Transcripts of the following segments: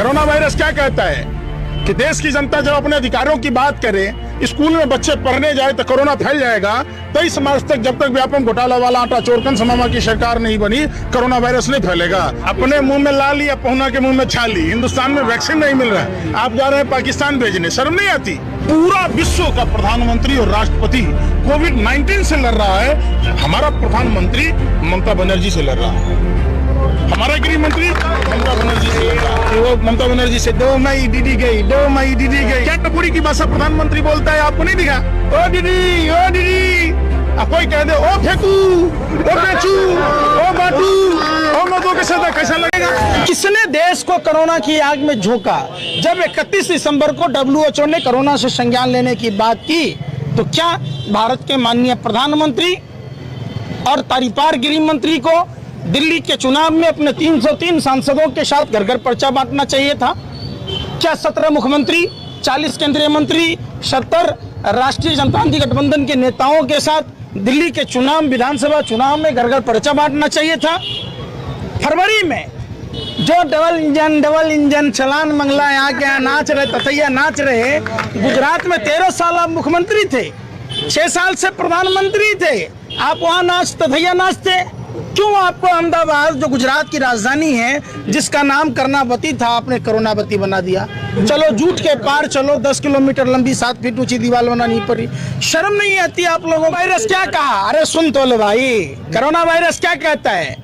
Corona virus क्या कहता है कि देश की जनता जब अपने अधिकारों की बात करे, स्कूल में बच्चे पढ़ने जाए तो कोरोना फैल जाएगा। 23 मार्च तक जब तक व्यापम घोटाला वाला आटा चोर कंसमामा की सरकार नहीं बनी, कोरोना वायरस नहीं फैलेगा। अपने मुंह में ला ली या पहुना के मुंह में छाली। हिंदुस्तान में वैक्सीन नहीं मिल रहा है, आप जा रहे हैं पाकिस्तान भेजने, शर्म नहीं आती? पूरा विश्व का प्रधानमंत्री और राष्ट्रपति कोविड-19 से लड़ रहा है, हमारा प्रधानमंत्री ममता बनर्जी से लड़ रहा है। हमारा गृह मंत्री ममता बनर्जी से लड़ रहा है। वो ममता बनर्जी से 2 मई दीदी गई, 2 मई दीदी गई। क्या टपुरी की भाषा प्रधानमंत्री बोलता है, आपको नहीं दिखा? ओ दीदी, ओ दीदी। अब कोई कह दे ओ फेंकू, ओ बेचू, ओ बाटू, ओ मधु के साथ कैसा लगेगा? किसने देश को कोरोना की आग में झोंका? जब 31 दिसंबर को WHO ने कोरोना से संज्ञान लेने की बात की, तो क्या भारत के माननीय प्रधानमंत्री और तारीपार गृह मंत्री को दिल्ली के चुनाव में अपने 303 सांसदों के साथ घर घर पर्चा बांटना चाहिए था? क्या 17 मुख्यमंत्री, 40 केंद्रीय मंत्री, 70 राष्ट्रीय जनतांत्रिक गठबंधन के नेताओं के साथ दिल्ली के चुनाव, विधानसभा चुनाव में घर घर पर्चा बांटना चाहिए था? फरवरी में जो डबल इंजन चलान मंगला यहाँ के यहाँ नाच रहे, तथैया नाच रहे। गुजरात में 13 साल आप मुख्यमंत्री थे, 6 साल से प्रधानमंत्री थे, आप वहाँ नाच तथैया नाचते। क्यों आपको अहमदाबाद, जो गुजरात की राजधानी है, जिसका नाम कर्नावती था, आपने कोरोनावती बना दिया? चलो झूठ के पार चलो, 10 किलोमीटर लंबी 7 फीट ऊंची दीवार बनानी पड़ी। शर्म नहीं आती आप लोगों? वायरस क्या कहा? अरे सुन तो लो भाई, कोरोना वायरस क्या कहता है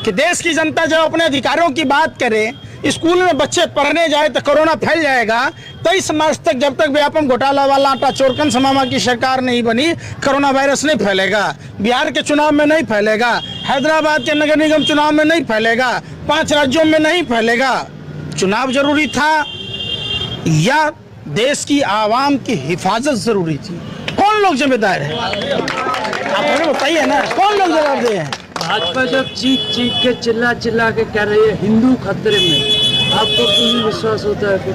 कि देश की जनता जब अपने अधिकारों की बात करे, स्कूल में बच्चे पढ़ने जाए तो कोरोना फैल जाएगा। 23 मार्च तक जब तक व्यापम घोटाला वाला आटा चोर कंसमामा की सरकार नहीं बनी, कोरोना वायरस नहीं फैलेगा। बिहार के चुनाव में नहीं फैलेगा, हैदराबाद के नगर निगम चुनाव में नहीं फैलेगा, 5 राज्यों में नहीं फैलेगा। चुनाव जरूरी था या देश की आवाम की हिफाजत जरूरी थी? कौन लोग जिम्मेदार है? आप हमें बताइए ना, कौन लोग जवाबदेह हैं? भाजपा जब चीख के चिल्ला के कह रही है हिंदू खतरे में, आपको क्यों विश्वास होता है? फिर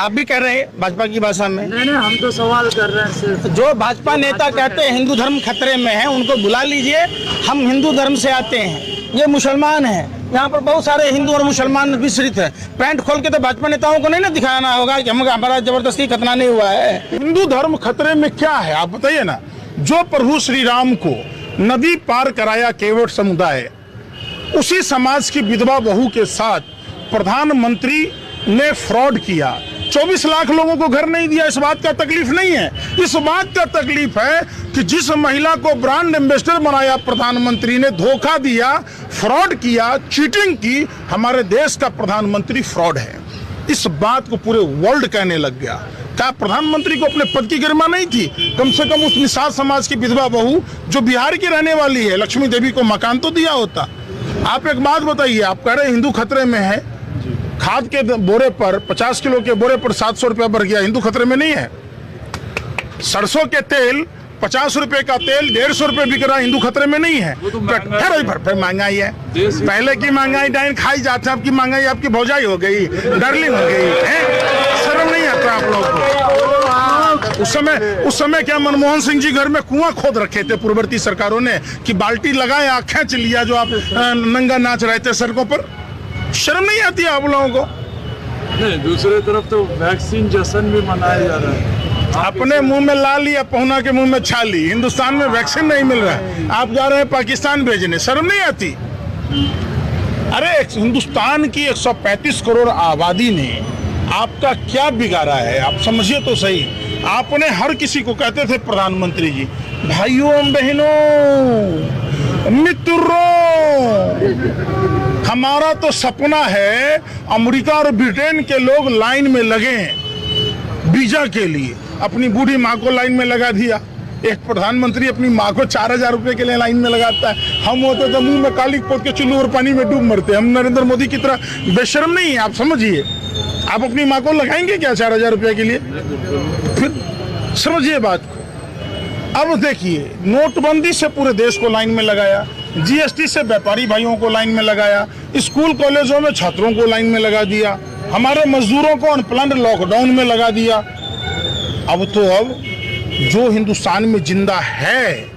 आप भी कह रहे हैं भाजपा की भाषा में? नहीं, हम तो सवाल कर रहे हैं सिर्फ। जो भाजपा नेता कहते हैं हिंदू धर्म खतरे में है, उनको बुला लीजिए। हम हिंदू धर्म से आते हैं, ये मुसलमान हैं। यहाँ पर बहुत सारे हिंदू और मुसलमान मिश्रित है। पैंट खोल के तो भाजपा नेताओं को नहीं ना दिखाना होगा कि हमारा जबरदस्ती खतना नहीं हुआ है। हिंदू धर्म खतरे में क्या है आप बताइए ना? जो प्रभु श्री राम को नदी पार कराया केवट समुदाय, उसी समाज की विधवा बहू के साथ प्रधानमंत्री ने फ्रॉड किया। 24 लाख लोगों को घर नहीं दिया। इस बात का तकलीफ नहीं है, इस बात का तकलीफ है कि जिस महिला को ब्रांड एम्बेसडर बनाया प्रधानमंत्री ने, धोखा दिया, फ्रॉड किया, चीटिंग की। हमारे देश का प्रधानमंत्री फ्रॉड है, इस बात को पूरे वर्ल्ड कहने लग गया। क्या प्रधानमंत्री को अपने पद की गरिमा नहीं थी? कम से कम उस निषाद समाज की विधवा बहू जो बिहार की रहने वाली है, लक्ष्मी देवी को मकान तो दिया होता। आप एक बात बताइए, आप कह रहे हिंदू खतरे में है, खाद के बोरे पर 50 किलो के बोरे पर 700 रुपया बढ़ गया, हिंदू खतरे में नहीं है? सरसों के तेल 50 रुपए का तेल 150 रुपए बिक रहा, हिंदू खतरे में नहीं है? फिर महंगाई है, पहले की महंगाई डाइन खाई जाती है, आपकी महंगाई आपकी भौजाई हो गई, डार्लिंग हो गई है। शर्म नहीं आता आप लोगों को? उस समय क्या मनमोहन सिंह जी घर में कुआं खोद रखे थे पूर्ववर्ती सरकारों ने कि बाल्टी लगाया खींच लिया जो आप नंगा नाच रहे थे सड़कों पर? शर्म नहीं आती आप लोगों को? नहीं, दूसरी तरफ तो वैक्सीन जश्न भी मनाया जा रहा है। अपने मुंह में ला ली या पहुना के मुंह में छाली। हिंदुस्तान में वैक्सीन नहीं मिल रहा है, आप जा रहे हैं पाकिस्तान भेजने, शर्म नहीं आती? अरे हिंदुस्तान की 135 करोड़ आबादी ने आपका क्या बिगाड़ा है? आप समझिए तो सही। आपने हर किसी को कहते थे प्रधानमंत्री जी, भाइयों बहनों मित्रों, हमारा तो सपना है अमेरिका और ब्रिटेन के लोग लाइन में लगे वीजा के लिए। अपनी बूढ़ी माँ को लाइन में लगा दिया। एक प्रधानमंत्री अपनी माँ को 4000 रुपए के लिए लाइन में लगाता है। हम होते तो मुंह में काली पोत के चुल्लू और पानी में डूब मरते। हम नरेंद्र मोदी की तरह बेशर्म नहीं है, आप समझिए। आप अपनी माँ को लगाएंगे क्या 4000 रुपए के लिए? फिर समझिए बात को। अब देखिए, नोटबंदी से पूरे देश को लाइन में लगाया, जीएसटी से व्यापारी भाइयों को लाइन में लगाया, स्कूल कॉलेजों में छात्रों को लाइन में लगा दिया, हमारे मजदूरों को अनप्लैन्ड लॉकडाउन में लगा दिया। अब जो हिंदुस्तान में जिंदा है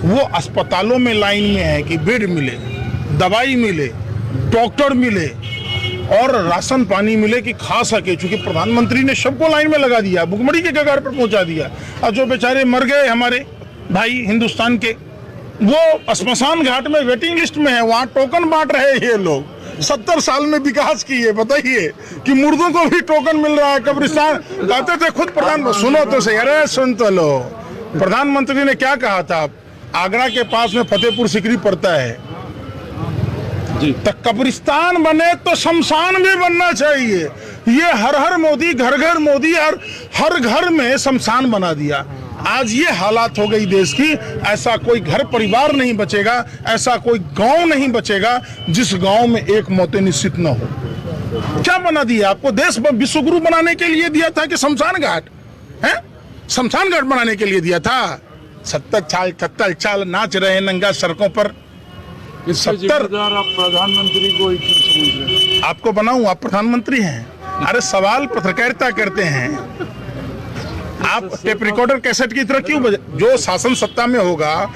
वो अस्पतालों में लाइन में है कि बेड मिले, दवाई मिले, डॉक्टर मिले। और राशन पानी मिले कि खा सके, क्योंकि प्रधानमंत्री ने सबको लाइन में लगा दिया, भुखमरी के कगार पर पहुंचा दिया। और जो बेचारे मर गए हमारे भाई हिंदुस्तान के, वो स्मशान घाट में वेटिंग लिस्ट में है, वहां टोकन बांट रहे हैं ये लोग। 70 साल में विकास किए, बताइए कि मुर्दों को भी टोकन मिल रहा है। कब्रिस्तान कहते थे खुद प्रधान, सुनो तो सही, अरे सुन तो लो, प्रधानमंत्री ने क्या कहा था, आगरा के पास में फतेहपुर सिकरी पड़ता है, तो कब्रिस्तान बने तो शमशान भी बनना चाहिए। ये हर हर मोदी, घर घर मोदी, और हर घर में शमशान बना दिया। आज ये हालात हो गई देश की, ऐसा कोई घर परिवार नहीं बचेगा, ऐसा कोई गांव नहीं बचेगा जिस गांव में एक मौतें निश्चित न हो। क्या बना दिया आपको? देश विश्वगुरु बनाने के लिए दिया था कि शमशान घाट है? शमशान घाट बनाने के लिए दिया था। 70 साल नाच रहे हैं नंगा सड़कों पर। 70 आप प्रधानमंत्री को ही क्यों समझ रहे हैं? आपको बनाऊं, आप प्रधानमंत्री हैं? अरे सवाल पत्रकारिता करते हैं आप, टेप रिकॉर्डर कैसेट की तरह क्यों जो शासन सत्ता में होगा,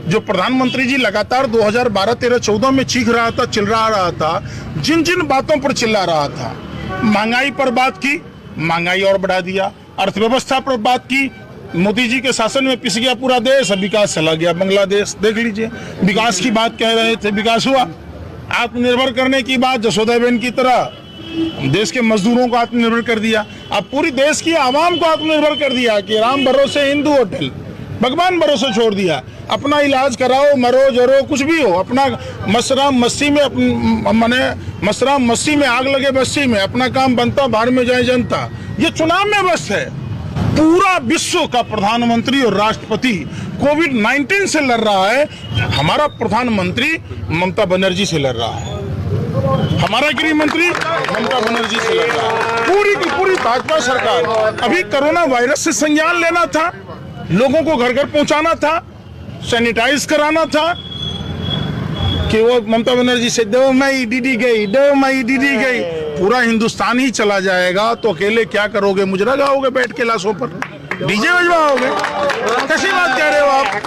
जो प्रधानमंत्री जी लगातार 2012, 13, 14 में चीख रहा था, चिल्ला रहा था, जिन जिन बातों पर चिल्ला रहा था, महंगाई पर बात की, महंगाई और बढ़ा दिया, अर्थव्यवस्था पर बात की, मोदी जी के शासन में पिस गया पूरा देश, अब विकास चला गया बांग्लादेश। देख लीजिए, विकास की बात कह रहे थे, विकास हुआ। आत्मनिर्भर करने की बात जसोदाबेन की तरह देश के मजदूरों को आत्मनिर्भर कर दिया, अब पूरी देश की आवाम को आत्मनिर्भर कर दिया कि राम भरोसे हिंदू होटल, भगवान भरोसे छोड़ दिया। अपना इलाज कराओ, मरो जरो कुछ भी हो, अपना मसराम मस्सी में आग लगे बस्ती में, अपना काम बनता, बाहर में जाए जनता। ये चुनाव में व्यस्त है। पूरा विश्व का प्रधानमंत्री और राष्ट्रपति कोविड-19 से लड़ रहा है, हमारा प्रधानमंत्री ममता बनर्जी से लड़ रहा है, हमारा गृह मंत्री ममता बनर्जी से लड़ रहा है। पूरी की पूरी भाजपा सरकार। अभी कोरोना वायरस से संज्ञान लेना था, लोगों को घर घर पहुंचाना था, सैनिटाइज कराना था, कि वो ममता बनर्जी से दो मई दीदी गई, दो मई दीदी गई। पूरा हिंदुस्तान ही चला जाएगा तो अकेले क्या करोगे? मुजरा गाओगे बैठ के लाशों पर, डीजे बजवाओगे? कैसी बात कह रहे हो आप?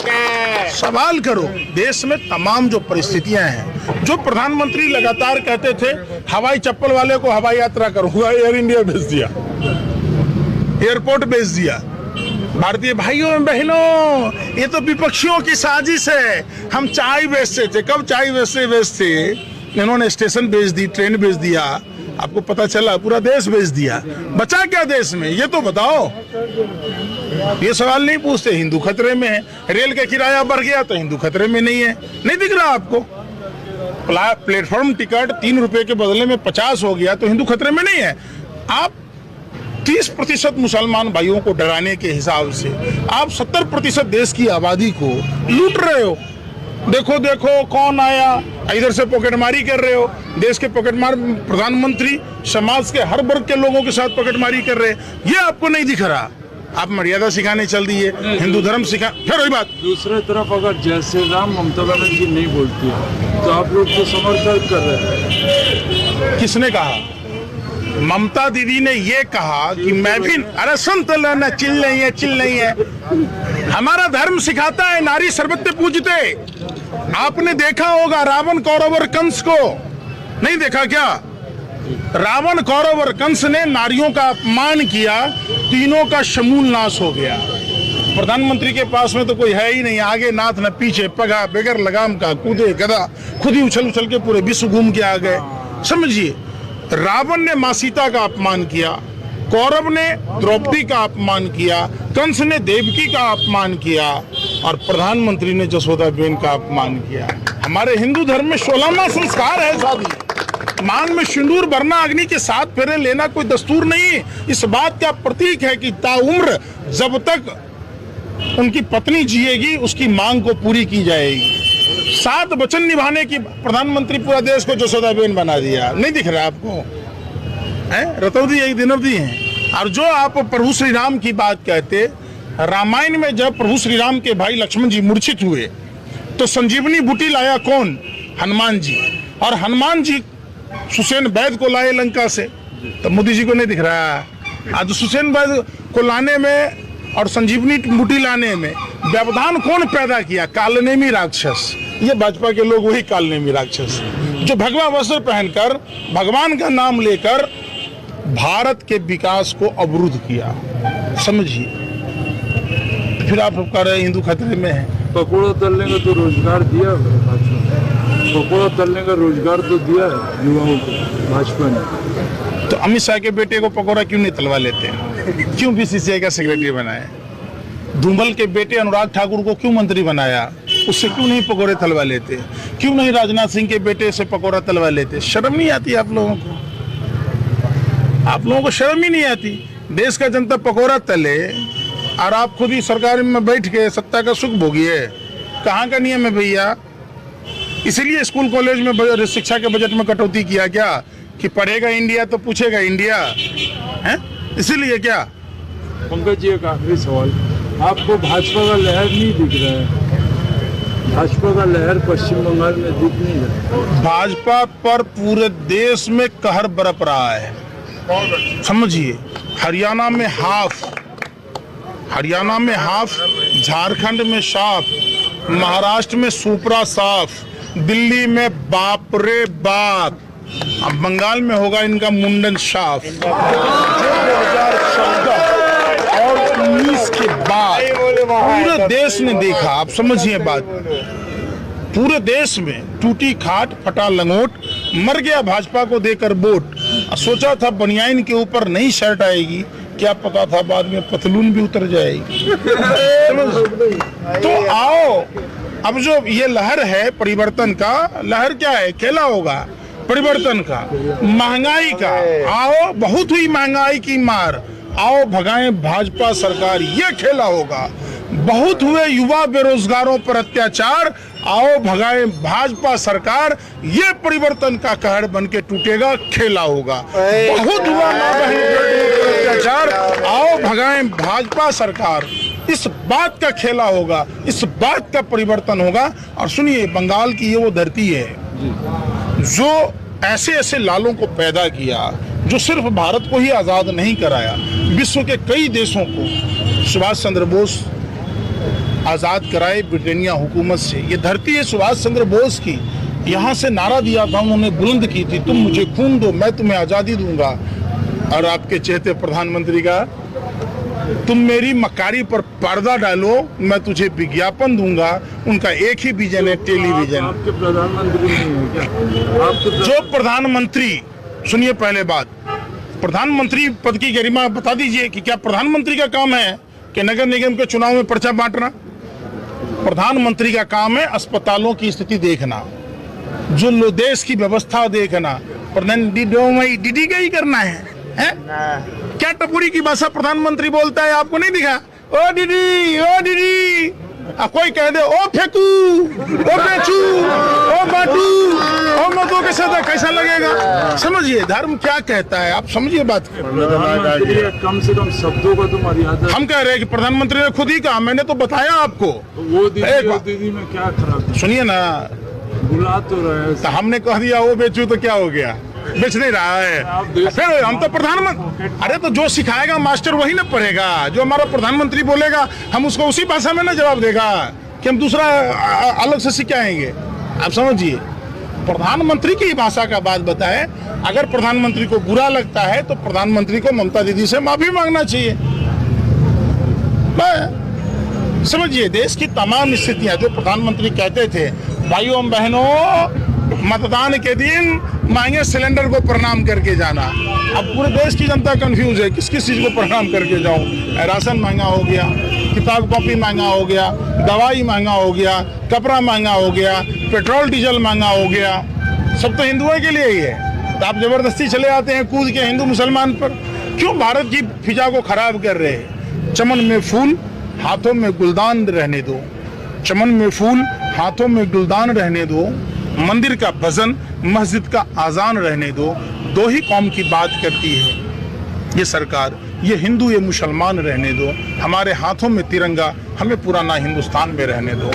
सवाल करो। देश में तमाम जो परिस्थितियां हैं, जो प्रधानमंत्री लगातार कहते थे हवाई चप्पल वाले को हवाई यात्रा करूंगा, एयर इंडिया भेज दिया, एयरपोर्ट भेज दिया। भारतीय भाइयों बहनों, ये तो विपक्षियों की साजिश है। हम चाय बेचते थे, कब चाय बेचते, इन्होंने स्टेशन बेच दी, ट्रेन बेच दिया, आपको पता चला पूरा देश बेच दिया। बचा क्या देश में ये तो बताओ। ये सवाल नहीं पूछते। हिंदू खतरे में है, रेल का किराया बढ़ गया तो हिंदू खतरे में नहीं है, नहीं दिख रहा आपको? प्लेटफॉर्म टिकट 3 रुपए के बदले में 50 हो गया तो हिंदू खतरे में नहीं है। आप 30% मुसलमान भाइयों को डराने के हिसाब से आप 70% देश की आबादी को लूट रहे हो। देखो देखो कौन आया, इधर से पॉकेटमारी कर रहे हो। देश के पॉकेटमार प्रधानमंत्री समाज के हर वर्ग के लोगों के साथ पॉकेटमारी कर रहे हैं, ये आपको नहीं दिख रहा। आप मर्यादा सिखाने चल दिए, हिंदू धर्म सिखा, फिर वही बात। दूसरी तरफ अगर जय श्री राम ममता बनर्जी नहीं बोलती है तो आप लोग तो समर्थन कर रहे हैं। किसने कहा? ममता दीदी ने ये कहा कि मैं भी, अरे सुन तो लो ना, चिल नहीं है। हमारा धर्म सिखाता है नारी सर्वत्र पूजते। आपने देखा होगा रावण, कौरव और कंस को, नहीं देखा क्या? रावण, कौरव और कंस ने नारियों का अपमान किया, तीनों का समूल नाश हो गया। प्रधानमंत्री के पास में तो कोई है ही नहीं, आगे नाथ न पीछे पगा, बगैर लगाम का कूदे गधा, खुद ही उछल उछल के पूरे विश्व घूम के आ गए। समझिए, रावण ने मां सीता का अपमान किया, कौरव ने द्रौपदी का अपमान किया, कंस ने देवकी का अपमान किया और प्रधानमंत्री ने जसोदाबेन का अपमान किया। हमारे हिंदू धर्म में 16वां संस्कार है शादी। मांग में सिंदूर भरना, अग्नि के 7 फेरे लेना कोई दस्तूर नहीं, इस बात का प्रतीक है कि ताउम्र जब तक उनकी पत्नी जिएगी उसकी मांग को पूरी की जाएगी। 7 वचन निभाने की प्रधानमंत्री पूरा देश को जसोदाबेन बना दिया। नहीं दिख रहा आपको? रतौदी एक दिनवदी हैं। और जो आप प्रभु श्री राम की बात कहते, रामायण में जब प्रभु श्री राम के भाई लक्ष्मण जी मूर्छित हुए तो संजीवनी बूटी लाया कौन? हनुमान जी। और हनुमान जी सुसेन वैद्य को लाए लंका से, तो मोदी जी को नहीं दिख रहा। आज सुसेन वैद्य को लाने में और संजीवनी बूटी लाने में व्यवधान कौन पैदा किया? कालनेमी राक्षस। ये भाजपा के लोग वही कालनेमी राक्षस। जो भगवा वस्त्र पहनकर भगवान का नाम लेकर भारत के विकास को अवरुद्ध किया। समझिए, फिर आप कह रहे हैं हिंदू खतरे में है। पकौड़ा तलने का तो रोजगार दिया है भाजपा, पकौड़ा तलने का रोजगार तो दिया है युवाओं को भाजपा ने। तो अमित शाह के बेटे को पकौड़ा क्यों नहीं तलवा लेते हैं? क्यों बीसीसीआई का सेक्रेटरी बनाए? धूमल के बेटे अनुराग ठाकुर को क्यों मंत्री बनाया? उससे क्यों नहीं पकौड़े तलवा लेते? क्यों नहीं राजनाथ सिंह के बेटे से पकौड़ा तलवा लेते? शर्म नहीं आती आप लोगों को? आप लोगों को शर्म ही नहीं आती? देश का जनता पकौड़ा तले और आप खुद ही सरकार में बैठ के सत्ता का सुख भोगिए। कहाँ का नियम है भैया? इसीलिए स्कूल कॉलेज में शिक्षा के बजट में कटौती किया क्या? कि पढ़ेगा इंडिया तो पूछेगा इंडिया है, इसीलिए क्या? पंकज जी, एक आखिरी सवाल, आपको भाजपा का लहर नहीं दिख रहा है? भाजपा का लहर पश्चिम बंगाल में दिख नहीं रहा। भाजपा पर पूरे देश में कहर बरप रहा है। समझिए, हरियाणा में हाफ, झारखंड में साफ, महाराष्ट्र में सुपरा साफ, दिल्ली में बाप रे बाप, अब बंगाल में होगा इनका मुंडन साफ। 2014 और 19 के बाद पूरे देश ने देखा। आप समझिए बात, पूरे देश में टूटी खाट, फटा लंगोट, मर गया भाजपा को देकर वोट। सोचा था बनियाइन के ऊपर नई शर्ट आएगी, क्या पता था बाद में पतलून भी उतर जाएगी। तो आओ, अब जो ये लहर है परिवर्तन का, लहर क्या है? खेला होगा परिवर्तन का, महंगाई का। आओ, बहुत हुई महंगाई की मार, आओ भगाएं भाजपा सरकार, ये खेला होगा। बहुत हुए युवा बेरोजगारों पर अत्याचार, आओ भगाएं भाजपा सरकार, ये परिवर्तन का कहर बन के टूटेगा, खेला होगा। बहुत हुआ मां बहन बेटियों पर अत्याचार, आओ भगाएं भाजपा सरकार, इस बात का खेला होगा, इस बात का परिवर्तन होगा। और सुनिए, बंगाल की ये वो धरती है जो ऐसे ऐसे लालों को पैदा किया, जो सिर्फ भारत को ही आजाद नहीं कराया, विश्व के कई देशों को सुभाष चंद्र बोस आजाद कराए ब्रिटेनिया हुकूमत से। ये धरती है सुभाष चंद्र बोस की। यहाँ से नारा दिया था उन्होंने, बुलंद की थी, तुम मुझे खून दो मैं तुम्हें आजादी दूंगा। और आपके चहेते प्रधानमंत्री का, तुम मेरी मक्कारी पर पर्दा डालो मैं तुझे विज्ञापन दूंगा। उनका एक ही विजन है, टेलीविजन। आपके प्रधानमंत्री नहीं है क्या? आपके जो प्रधानमंत्री, सुनिए पहले बात, प्रधानमंत्री पद की गरिमा बता दीजिए कि क्या प्रधानमंत्री का काम है कि नगर निगम के चुनाव में पर्चा बांटना? प्रधानमंत्री का काम है अस्पतालों की स्थिति देखना, जो देश की व्यवस्था देखना। प्रधानमंत्री का ही करना है? क्या टपुरी की भाषा प्रधानमंत्री बोलता है, आपको नहीं दिखा? ओ दीदी, कोई कह दे ओ फेंकू, ओ बेचू, ओ बाटू, ओ मतों के साथ कैसा लगेगा? समझिए धर्म क्या कहता है, आप समझिए बात। कम से कम शब्दों का तो मर्यादा। हम कह रहे हैं कि प्रधानमंत्री ने खुद ही कहा, मैंने तो बताया आपको। वो दीदी में क्या खराब? सुनिए ना, बुला तो रहे, तो हमने कह दिया वो बेचू तो क्या हो गया? बेच नहीं रहा है। फिर हम तो प्रधानमंत्री, अरे तो जो सिखाएगा मास्टर वही ना पढ़ेगा। जो हमारा प्रधानमंत्री बोलेगा हम उसको उसी भाषा में ना जवाब देगा कि हम दूसरा अलग से सिखाएंगे। आप समझिए, प्रधानमंत्री की भाषा का बात बताए। अगर प्रधानमंत्री को बुरा लगता है तो प्रधानमंत्री को ममता दीदी से माफी मांगना चाहिए। समझिए, देश की तमाम स्थितियां, जो प्रधानमंत्री कहते थे भाइयों बहनों मतदान के दिन महंगे सिलेंडर को प्रणाम करके जाना, अब पूरे देश की जनता कंफ्यूज है किस किस चीज को प्रणाम करके जाऊं। राशन महंगा हो गया, किताब कॉपी महंगा हो गया, दवाई महंगा हो गया, कपड़ा महंगा हो गया, पेट्रोल डीजल महंगा हो गया। सब तो हिंदुओं के लिए ही है, तो आप जबरदस्ती चले आते हैं कूद के हिंदू मुसलमान पर। क्यों भारत की फिजा को खराब कर रहे हैं? चमन में फूल हाथों में गुलदान रहने दो, चमन में फूल हाथों में गुलदान रहने दो, मंदिर का भजन मस्जिद का आजान रहने दो। दो ही कौम की बात करती है ये सरकार, ये हिंदू ये मुसलमान रहने दो। हमारे हाथों में तिरंगा, हमें पुराना हिंदुस्तान में रहने दो।